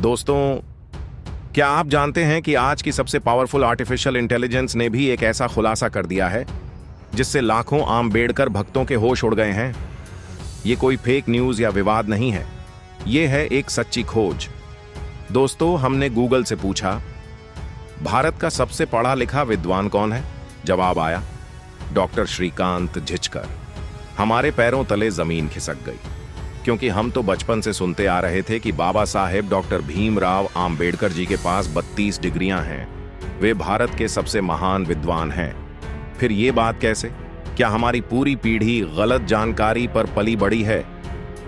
दोस्तों, क्या आप जानते हैं कि आज की सबसे पावरफुल आर्टिफिशियल इंटेलिजेंस ने भी एक ऐसा खुलासा कर दिया है जिससे लाखों आंबेडकर भक्तों के होश उड़ गए हैं। ये कोई फेक न्यूज या विवाद नहीं है, ये है एक सच्ची खोज। दोस्तों, हमने गूगल से पूछा, भारत का सबसे पढ़ा लिखा विद्वान कौन है? जवाब आया, डॉक्टर श्रीकांत झिचकर। हमारे पैरों तले जमीन खिसक गई, क्योंकि हम तो बचपन से सुनते आ रहे थे कि बाबा साहेब डॉक्टर भीमराव आंबेडकर जी के पास 32 डिग्रियां हैं, वे भारत के सबसे महान विद्वान हैं। फिर ये बात कैसे? क्या हमारी पूरी पीढ़ी गलत जानकारी पर पली बड़ी है?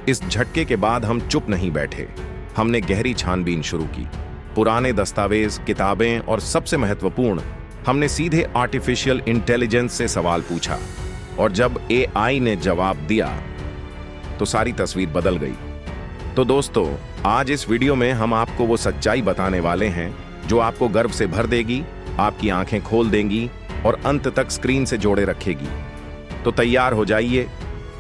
इस झटके के बाद हम चुप नहीं बैठे, हमने गहरी छानबीन शुरू की। पुराने दस्तावेज, किताबें और सबसे महत्वपूर्ण, हमने सीधे आर्टिफिशियल इंटेलिजेंस से सवाल पूछा। और जब एआई ने जवाब दिया तो सारी तस्वीर बदल गई। तो दोस्तों, आज इस वीडियो में हम आपको वो सच्चाई बताने वाले हैं जो आपको गर्व से भर देगी, आपकी आंखें खोल देंगी और अंत तक स्क्रीन से जोड़े रखेगी। तो तैयार हो जाइए,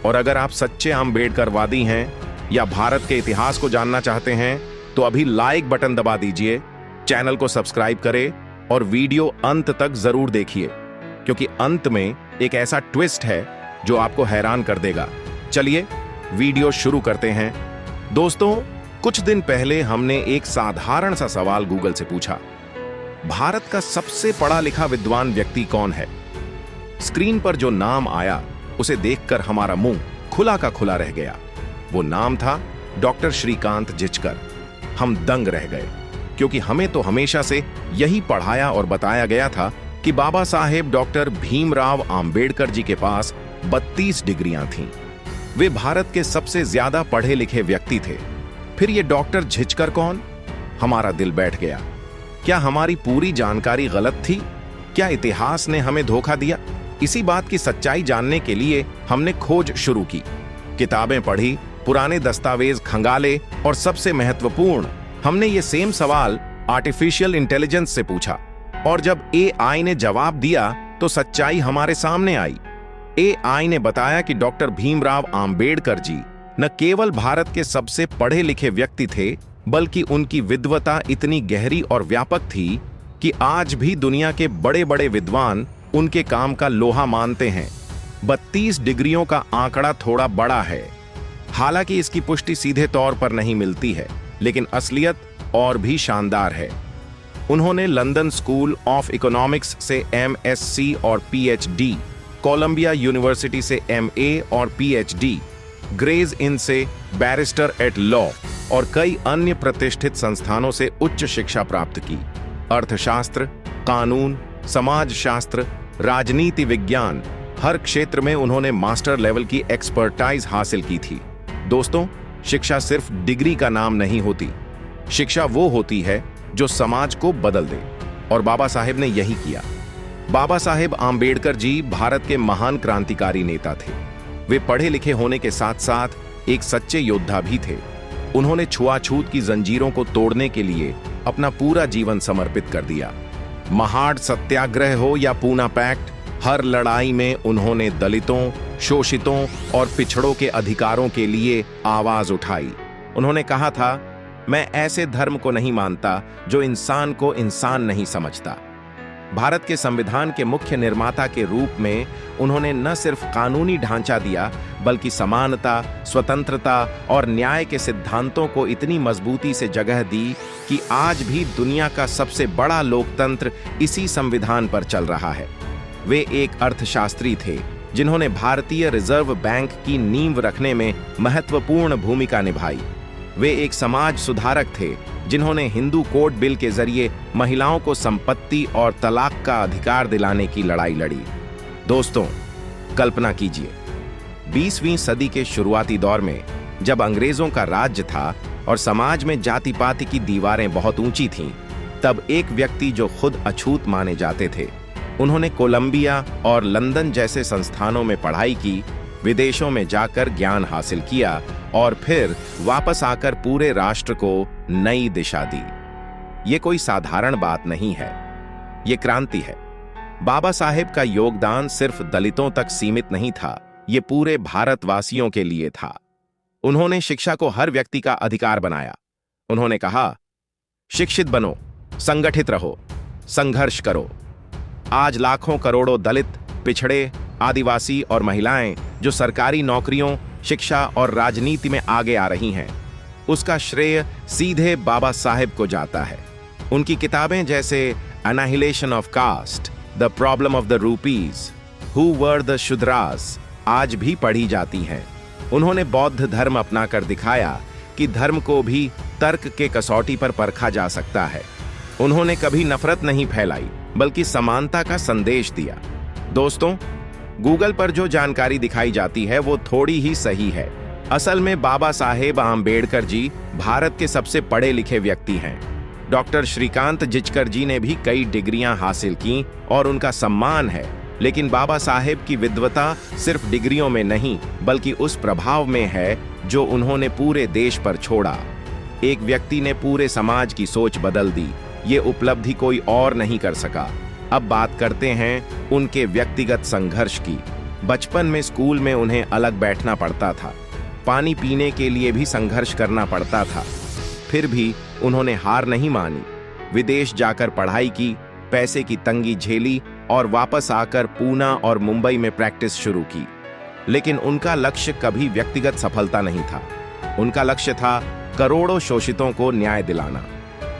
और अगर आप सच्चे आंबेडकरवादी हैं या भारत के इतिहास को जानना चाहते हैं तो अभी लाइक बटन दबा दीजिए, चैनल को सब्सक्राइब करें और वीडियो अंत तक जरूर देखिए, क्योंकि अंत में एक ऐसा ट्विस्ट है जो आपको हैरान कर देगा। चलिए वीडियो शुरू करते हैं। दोस्तों, कुछ दिन पहले हमने एक साधारण सा सवाल गूगल से पूछा, भारत का सबसे पढ़ा लिखा विद्वान व्यक्ति कौन है? स्क्रीन पर जो नाम आया उसे देखकर हमारा मुंह खुला का खुला रह गया। वो नाम था डॉक्टर श्रीकांत झिचकर। हम दंग रह गए, क्योंकि हमें तो हमेशा से यही पढ़ाया और बताया गया था कि बाबा साहेब डॉक्टर भीमराव आंबेडकर जी के पास 32 डिग्रियां थीं। वे भारत के सबसे ज्यादा पढ़े लिखे व्यक्ति थे। फिर ये डॉक्टर झिचकर कौन? हमारा दिल बैठ गया। क्या हमारी पूरी जानकारी गलत थी? क्या इतिहास ने हमें धोखा दिया? इसी बात की सच्चाई जानने के लिए हमने खोज शुरू की, किताबें पढ़ी, पुराने दस्तावेज खंगाले और सबसे महत्वपूर्ण, हमने ये सेम सवाल आर्टिफिशियल इंटेलिजेंस से पूछा। और जब एआई ने जवाब दिया तो सच्चाई हमारे सामने आई। एआई ने बताया कि डॉक्टर भीमराव आंबेडकर जी न केवल भारत के सबसे पढ़े लिखे व्यक्ति थे, बल्कि उनकी विद्वता इतनी गहरी और व्यापक थी कि आज भी दुनिया के बड़े बड़े विद्वान उनके काम का लोहा मानते हैं। 32 डिग्रियों का आंकड़ा थोड़ा बड़ा है, हालांकि इसकी पुष्टि सीधे तौर पर नहीं मिलती है, लेकिन असलियत और भी शानदार है। उन्होंने लंदन स्कूल ऑफ इकोनॉमिक्स से एमएससी और पीएचडी, कोलंबिया यूनिवर्सिटी से एमए और पीएचडी, ग्रेज इन से बैरिस्टर एट लॉ और कई अन्य प्रतिष्ठित संस्थानों से उच्च शिक्षा प्राप्त की। अर्थशास्त्र, कानून, समाजशास्त्र, राजनीति विज्ञान, हर क्षेत्र में उन्होंने मास्टर लेवल की एक्सपर्टाइज हासिल की थी। दोस्तों, शिक्षा सिर्फ डिग्री का नाम नहीं होती, शिक्षा वो होती है जो समाज को बदल दे, और बाबा साहेब ने यही किया। बाबा साहेब आंबेडकर जी भारत के महान क्रांतिकारी नेता थे। वे पढ़े लिखे होने के साथ साथ एक सच्चे योद्धा भी थे। उन्होंने छुआछूत की जंजीरों को तोड़ने के लिए अपना पूरा जीवन समर्पित कर दिया। महाड़ सत्याग्रह हो या पूना पैक्ट, हर लड़ाई में उन्होंने दलितों, शोषितों और पिछड़ों के अधिकारों के लिए आवाज उठाई। उन्होंने कहा था, मैं ऐसे धर्म को नहीं मानता जो इंसान को इंसान नहीं समझता। भारत के संविधान के मुख्य निर्माता के रूप में उन्होंने न सिर्फ कानूनी ढांचा दिया, बल्कि समानता, स्वतंत्रता और न्याय के सिद्धांतों को इतनी मजबूती से जगह दी कि आज भी दुनिया का सबसे बड़ा लोकतंत्र इसी संविधान पर चल रहा है। वे एक अर्थशास्त्री थे जिन्होंने भारतीय रिजर्व बैंक की नींव रखने में महत्वपूर्ण भूमिका निभाई। वे एक समाज सुधारक थे जिन्होंने हिंदू कोड बिल के जरिए महिलाओं को संपत्ति और तलाक का अधिकार दिलाने की लड़ाई लड़ी। दोस्तों, कल्पना कीजिए, 20वीं सदी के शुरुआती दौर में जब अंग्रेजों का राज्य था और समाज में जाति पाति की दीवारें बहुत ऊंची थीं, तब एक व्यक्ति जो खुद अछूत माने जाते थे, उन्होंने कोलंबिया और लंदन जैसे संस्थानों में पढ़ाई की, विदेशों में जाकर ज्ञान हासिल किया और फिर वापस आकर पूरे राष्ट्र को नई दिशा दी। ये कोई साधारण बात नहीं है, ये क्रांति है। बाबा साहेब का योगदान सिर्फ दलितों तक सीमित नहीं था, ये पूरे भारतवासियों के लिए था। उन्होंने शिक्षा को हर व्यक्ति का अधिकार बनाया। उन्होंने कहा, शिक्षित बनो, संगठित रहो, संघर्ष करो। आज लाखों करोड़ों दलित, पिछड़े, आदिवासी और महिलाएं जो सरकारी नौकरियों, शिक्षा और राजनीति में आगे आ रही हैं, उसका श्रेय सीधे बाबा साहेब को जाता है। उनकी किताबें जैसे annihilation of caste, the problem of the rupees, who were the Shudras आज भी पढ़ी जाती हैं। उन्होंने बौद्ध धर्म अपनाकर दिखाया कि धर्म को भी तर्क के कसौटी पर परखा जा सकता है। उन्होंने कभी नफरत नहीं फैलाई, बल्कि समानता का संदेश दिया। दोस्तों, गूगल पर जो जानकारी दिखाई जाती है वो थोड़ी ही सही है। असल में बाबा साहेब आम्बेडकर जी भारत के सबसे पढ़े लिखे व्यक्ति हैं। डॉक्टर श्रीकांत जिचकर जी ने भी कई डिग्रियां हासिल की और उनका सम्मान है, लेकिन बाबा साहेब की विद्वता सिर्फ डिग्रियों में नहीं, बल्कि उस प्रभाव में है जो उन्होंने पूरे देश पर छोड़ा। एक व्यक्ति ने पूरे समाज की सोच बदल दी। ये उपलब्धि कोई और नहीं कर सका। अब बात करते हैं उनके व्यक्तिगत संघर्ष की। बचपन में स्कूल में उन्हें अलग बैठना पड़ता था, पानी पीने के लिए भी संघर्ष करना पड़ता था। फिर भी उन्होंने हार नहीं मानी। विदेश जाकर पढ़ाई की, पैसे की तंगी झेली और वापस आकर पूना और मुंबई में प्रैक्टिस शुरू की। लेकिन उनका लक्ष्य कभी व्यक्तिगत सफलता नहीं था। उनका लक्ष्य था करोड़ों शोषितों को न्याय दिलाना।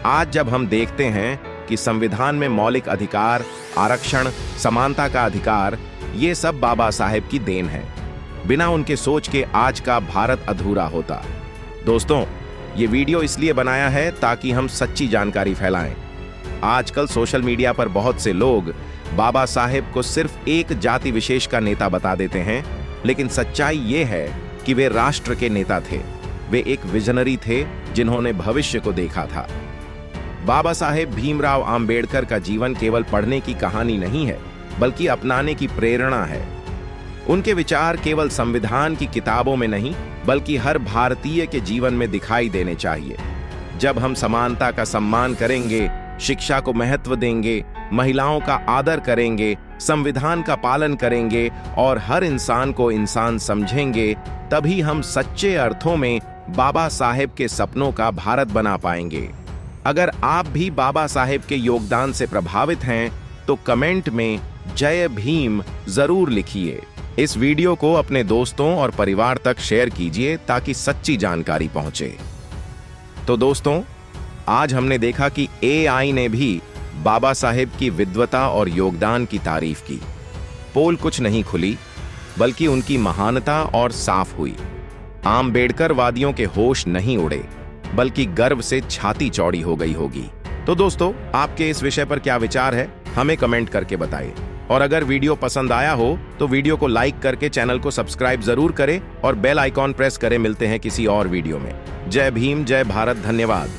आज जब हम देखते हैं कि संविधान में मौलिक अधिकार, आरक्षण, समानता का अधिकार, ये सब बाबा साहेब की देन है। बिना उनके सोच के आज का भारत अधूरा होता। दोस्तों, ये वीडियो इसलिए बनाया है ताकि हम सच्ची जानकारी फैलाएं। आजकल सोशल मीडिया पर बहुत से लोग बाबा साहेब को सिर्फ एक जाति विशेष का नेता बता देते हैं, लेकिन सच्चाई ये है कि वे राष्ट्र के नेता थे। वे एक विजनरी थे जिन्होंने भविष्य को देखा था। बाबा साहेब भीमराव आम्बेडकर का जीवन केवल पढ़ने की कहानी नहीं है, बल्कि अपनाने की प्रेरणा है। उनके विचार केवल संविधान की किताबों में नहीं, बल्कि हर भारतीय के जीवन में दिखाई देने चाहिए। जब हम समानता का सम्मान करेंगे, शिक्षा को महत्व देंगे, महिलाओं का आदर करेंगे, संविधान का पालन करेंगे और हर इंसान को इंसान समझेंगे, तभी हम सच्चे अर्थों में बाबा साहेब के सपनों का भारत बना पाएंगे। अगर आप भी बाबा साहेब के योगदान से प्रभावित हैं, तो कमेंट में जय भीम जरूर लिखिए। इस वीडियो को अपने दोस्तों और परिवार तक शेयर कीजिए ताकि सच्ची जानकारी पहुंचे। तो दोस्तों, आज हमने देखा कि AI ने भी बाबा साहेब की विद्वता और योगदान की तारीफ की। पोल कुछ नहीं खुली, बल्कि उनकी महानता और साफ हुई। आम्बेडकर वादियों के होश नहीं उड़े, बल्कि गर्व से छाती चौड़ी हो गई होगी। तो दोस्तों, आपके इस विषय पर क्या विचार है, हमें कमेंट करके बताइए। और अगर वीडियो पसंद आया हो तो वीडियो को लाइक करके चैनल को सब्सक्राइब जरूर करें और बेल आइकॉन प्रेस करें। मिलते हैं किसी और वीडियो में। जय भीम, जय भारत, धन्यवाद।